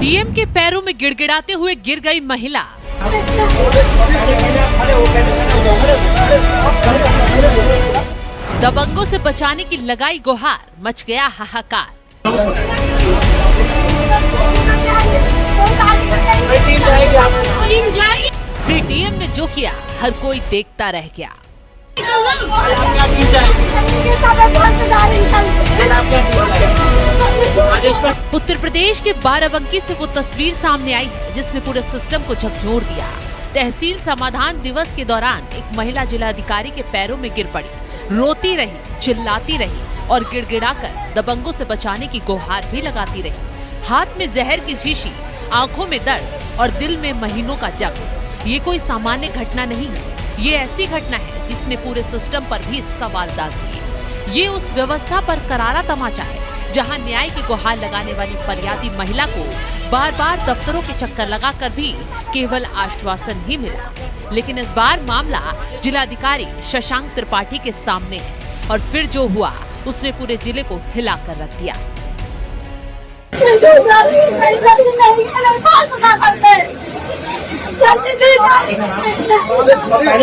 DM के पैरों में गिड़गिड़ाते हुए गिर गई महिला। दबंगों से बचाने की लगाई गुहार, मच गया हाहाकार। फिर डीएम ने जो किया हर कोई देखता रह गया। उत्तर प्रदेश के बाराबंकी से वो तस्वीर सामने आई है जिसने पूरे सिस्टम को झकझोर दिया। तहसील समाधान दिवस के दौरान एक महिला जिलाधिकारी के पैरों में गिर पड़ी, रोती रही, चिल्लाती रही और गिड़गिड़ाकर दबंगों से बचाने की गुहार भी लगाती रही। हाथ में जहर की शीशी, आंखों में दर्द और दिल में महीनों का जख्म। ये कोई सामान्य घटना नहीं है, ये ऐसी घटना है जिसने पूरे सिस्टम पर भी सवाल दाग दिए। ये उस व्यवस्था पर करारा तमाचा है जहां न्याय की गुहार लगाने वाली फरियादी महिला को बार बार दफ्तरों के चक्कर लगाकर भी केवल आश्वासन ही मिला। लेकिन इस बार मामला जिलाधिकारी शशांक त्रिपाठी के सामने है और फिर जो हुआ उसने पूरे जिले को हिला कर रख दिया।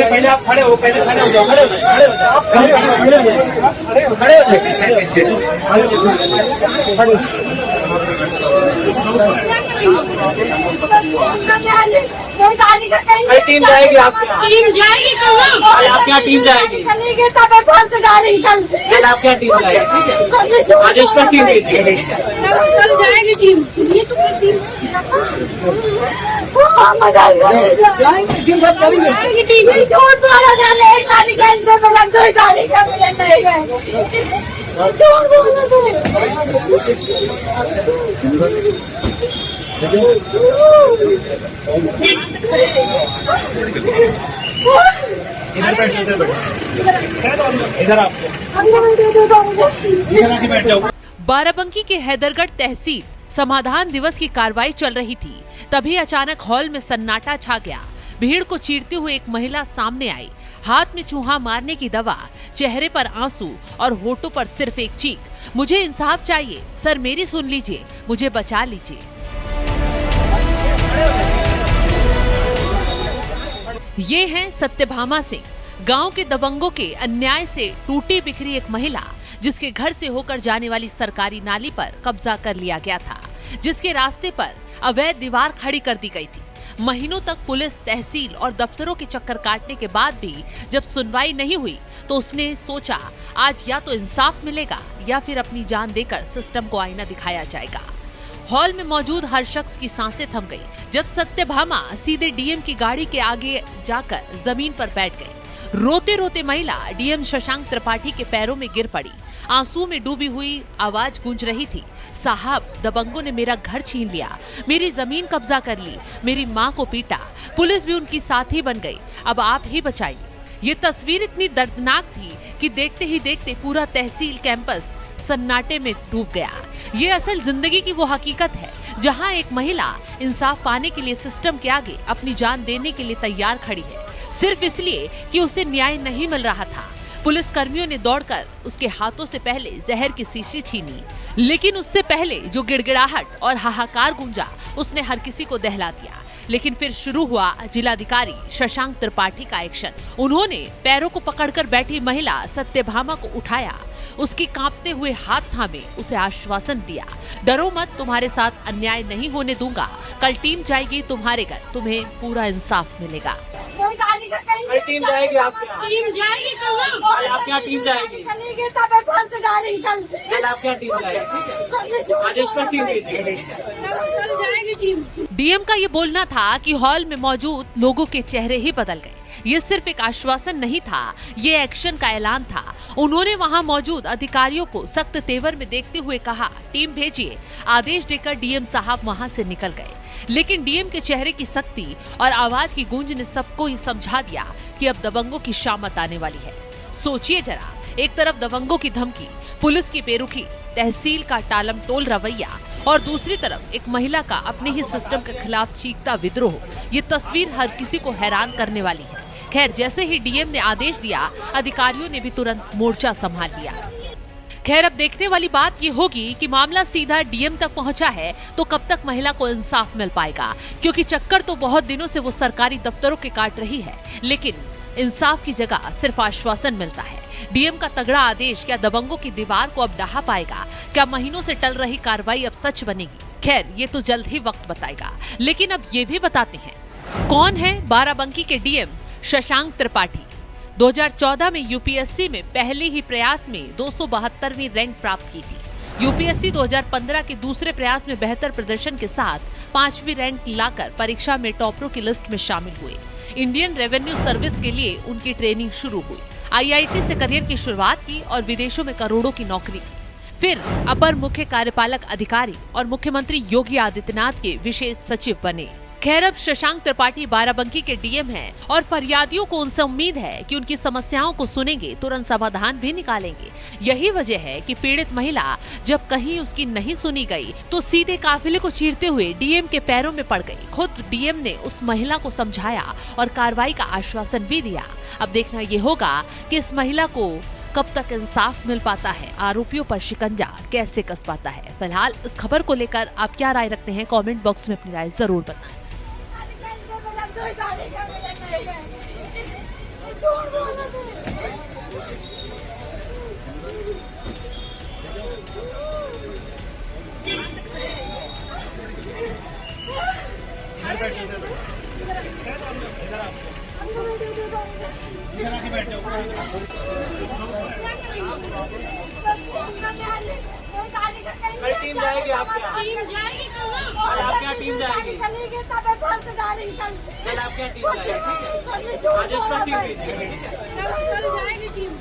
पहले आप खड़े हो, पहले खड़े हो जाओ, खड़े टीम जाएगी, टीम जाएगी, आपके यहाँ टीम जाएगी, आपके यहाँ टीम जाएगी, ठीक है, आज उसका टीम जाएगी टीम। इधर आप बैठ जाओ। बाराबंकी के हैदरगढ़ तहसील समाधान दिवस की कार्रवाई चल रही थी, तभी अचानक हॉल में सन्नाटा छा गया। भीड़ को चीरती हुई एक महिला सामने आई, हाथ में चूहा मारने की दवा, चेहरे पर आंसू और होठों पर सिर्फ एक चीख, मुझे इंसाफ चाहिए, सर मेरी सुन लीजिए, मुझे बचा लीजिए। ये है सत्यभामा सिंह, गांव के दबंगों के अन्याय से टूटी बिखरी एक महिला, जिसके घर से होकर जाने वाली सरकारी नाली पर कब्जा कर लिया गया था, जिसके रास्ते पर अवैध दीवार खड़ी कर दी गई थी। महीनों तक पुलिस, तहसील और दफ्तरों के चक्कर काटने के बाद भी जब सुनवाई नहीं हुई तो उसने सोचा आज या तो इंसाफ मिलेगा या फिर अपनी जान देकर सिस्टम को आईना दिखाया जाएगा। हॉल में मौजूद हर शख्स की सांसें थम गई जब सत्यभामा सीधे डीएम की गाड़ी के आगे जाकर जमीन पर बैठ गई। रोते रोते महिला डीएम शशांक त्रिपाठी के पैरों में गिर पड़ी, आंसू में डूबी हुई आवाज गूंज रही थी, साहब दबंगों ने मेरा घर छीन लिया, मेरी जमीन कब्जा कर ली, मेरी माँ को पीटा, पुलिस भी उनकी साथी बन गई, अब आप ही बचाइए। ये तस्वीर इतनी दर्दनाक थी कि देखते ही देखते पूरा तहसील कैंपस सन्नाटे में डूब गया। ये असल जिंदगी की वो हकीकत है जहां एक महिला इंसाफ पाने के लिए सिस्टम के आगे अपनी जान देने के लिए तैयार खड़ी है, सिर्फ इसलिए कि उसे न्याय नहीं मिल रहा था। पुलिस कर्मियों ने दौड़कर उसके हाथों से पहले जहर की शीशी छीनी, लेकिन उससे पहले जो गिड़गिड़ाहट और हाहाकार गूंजा उसने हर किसी को दहला दिया। लेकिन फिर शुरू हुआ जिलाधिकारी शशांक त्रिपाठी का एक्शन। उन्होंने पैरों को पकड़कर बैठी महिला सत्यभामा को उठाया, उसके कांपते हुए हाथ थामे उसे आश्वासन दिया, डरो मत, तुम्हारे साथ अन्याय नहीं होने दूंगा, कल टीम जाएगी तुम्हारे घर, तुम्हें पूरा इंसाफ मिलेगा। टीम जाएगी, आपके यहाँ टीम जाएगी, आपके यहाँ टीम जाएगी, ठीक है, आज उसका टीम। डीएम का ये बोलना था कि हॉल में मौजूद लोगों के चेहरे ही बदल गए। ये सिर्फ एक आश्वासन नहीं था, ये एक्शन का ऐलान था। उन्होंने वहां मौजूद अधिकारियों को सख्त तेवर में देखते हुए कहा, टीम भेजिए। आदेश देकर डीएम साहब वहां से निकल गए। लेकिन डीएम के चेहरे की सख्ती और आवाज की गूंज ने सबको ही समझा दिया कि अब दबंगों की शामत आने वाली है। सोचिए जरा, एक तरफ दबंगों की धमकी, पुलिस की बेरुखी, तहसील का टालमटोल रवैया और दूसरी तरफ एक महिला का अपने ही सिस्टम के खिलाफ चीखता विद्रोह। ये तस्वीर हर किसी को हैरान करने वाली है। खैर, जैसे ही डीएम ने आदेश दिया, अधिकारियों ने भी तुरंत मोर्चा संभाल लिया। खैर, अब देखने वाली बात ये होगी कि मामला सीधा डीएम तक पहुंचा है तो कब तक महिला को इंसाफ मिल पाएगा, क्योंकि चक्कर तो बहुत दिनों से वो सरकारी दफ्तरों के काट रही है, लेकिन इंसाफ की जगह सिर्फ आश्वासन मिलता है। डीएम का तगड़ा आदेश क्या दबंगों की दीवार को अब ढहा पाएगा? क्या महीनों से टल रही कार्रवाई अब सच बनेगी? खैर, ये तो जल्द ही वक्त बताएगा, लेकिन अब ये भी बताते हैं कौन है बाराबंकी के डीएम शशांक त्रिपाठी। 2014 में यूपीएससी में पहले ही प्रयास में 272वीं रैंक प्राप्त की थी। यूपीएससी 2015 के दूसरे प्रयास में बेहतर प्रदर्शन के साथ 5वीं रैंक लाकर परीक्षा में टॉपरों की लिस्ट में शामिल हुए। इंडियन रेवेन्यू सर्विस के लिए उनकी ट्रेनिंग शुरू हुई। आईआईटी से करियर की शुरुआत की और विदेशों में करोड़ों की नौकरी की। फिर अपर मुख्य कार्यपालक अधिकारी और मुख्यमंत्री योगी आदित्यनाथ के विशेष सचिव बने। खैर, अब शशांक त्रिपाठी बाराबंकी के डीएम हैं और फरियादियों को उनसे उम्मीद है कि उनकी समस्याओं को सुनेंगे, तुरंत समाधान भी निकालेंगे। यही वजह है कि पीड़ित महिला जब कहीं उसकी नहीं सुनी गई तो सीधे काफिले को चीरते हुए डीएम के पैरों में पड़ गई। खुद डीएम ने उस महिला को समझाया और कार्रवाई का आश्वासन भी दिया। अब देखना ये होगा कि इस महिला को कब तक इंसाफ मिल पाता है, आरोपियों पर शिकंजा कैसे कस पाता है। फिलहाल इस खबर को लेकर आप क्या राय रखते हैं, कमेंट बॉक्स में अपनी राय जरूर बताएं। कल टीम जाएगी आपके यहाँ? टीम जाएगी कल आपके यहाँ टीम जाएगी? कल आपके यहाँ टीम जाएगी, ठीक है? आज उसका टीम जाएगी टीम।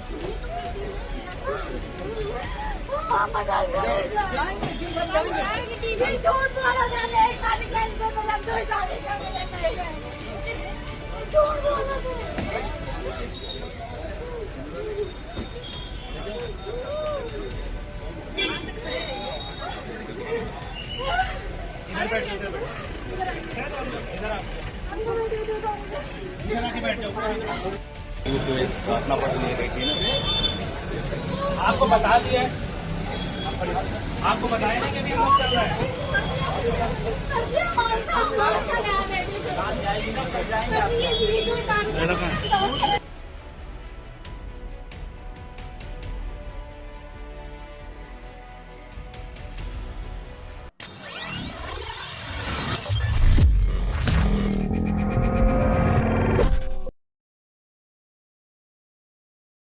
आपको बता दिया, आपको बताया ना कि अभी हम चल रहा है।